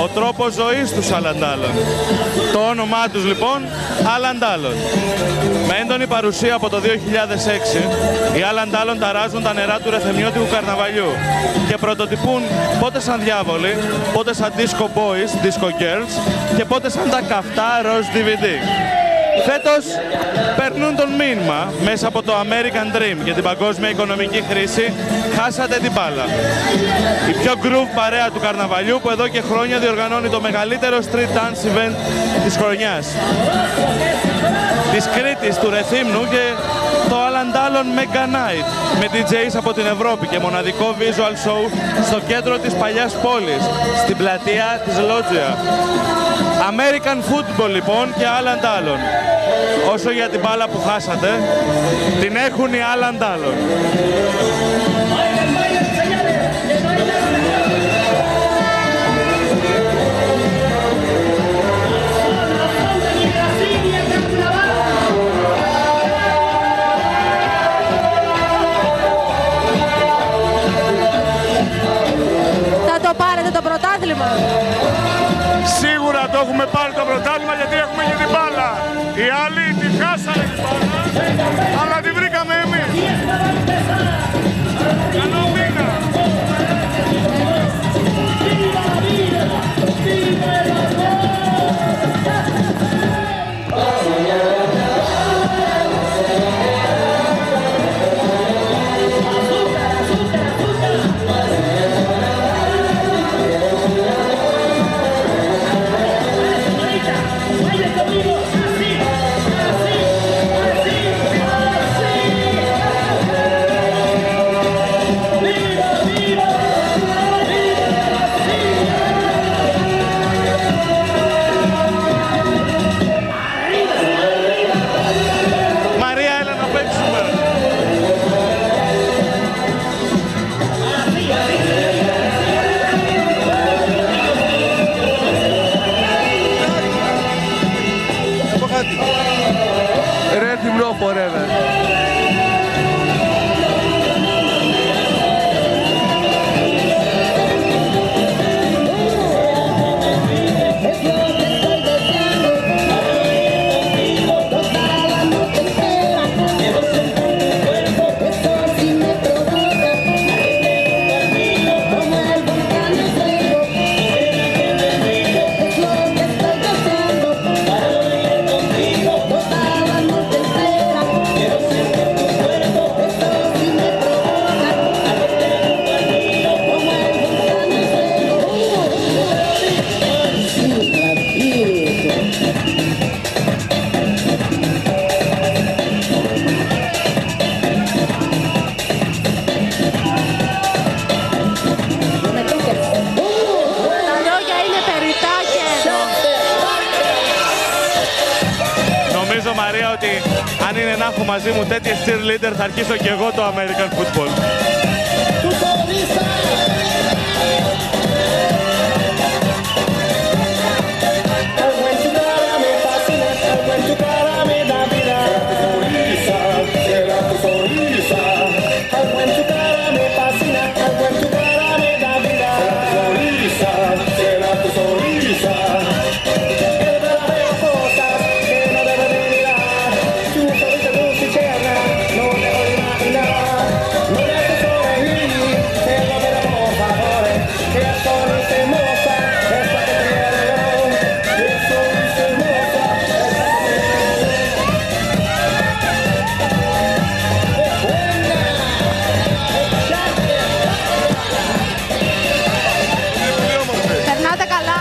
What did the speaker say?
ο τρόπος ζωής τους Alan Dallon. Το όνομά τους λοιπόν Alan Dallon. Με έντονη παρουσία από το 2006, οι Alan Dallon ταράζουν τα νερά του ρεθεμιώτικου καρναβαλιού και πρωτοτυπούν πότε σαν διάβολοι, πότε σαν disco boys, disco girls και πότε σαν τα καυτά ροζ DVD. Φέτος περνούν τον μήνυμα μέσα από το American Dream για την παγκόσμια οικονομική κρίση. Χάσατε την μπάλα. Η πιο groove παρέα του καρναβαλιού που εδώ και χρόνια διοργανώνει το μεγαλύτερο street dance event της χρονιάς. Της Κρήτης, του Ρεθύμνου και το Alan Dallon Mega Night με DJs από την Ευρώπη και μοναδικό visual show στο κέντρο της παλιάς πόλης, στην πλατεία της Loggia. American Football λοιπόν και Alan Dallon. Όσο για την μπάλα που χάσατε, την έχουν οι Alan Dallon. Θα το πάρετε το πρωτάθλημα? Σίγουρα το έχουμε πάρει το πρωτάθλημα γιατί έχουμε και την μπάλα. Οι άλλοι τη χάσανε την μπάλα, αλλά τη βρήκαμε εμείς. Καλό μήνα. Rhythm forever. Νομίζω, Μαρία, ότι αν είναι να έχω μαζί μου τέτοιες cheerleader θα αρχίσω και εγώ το American Football. Περνάτε καλά?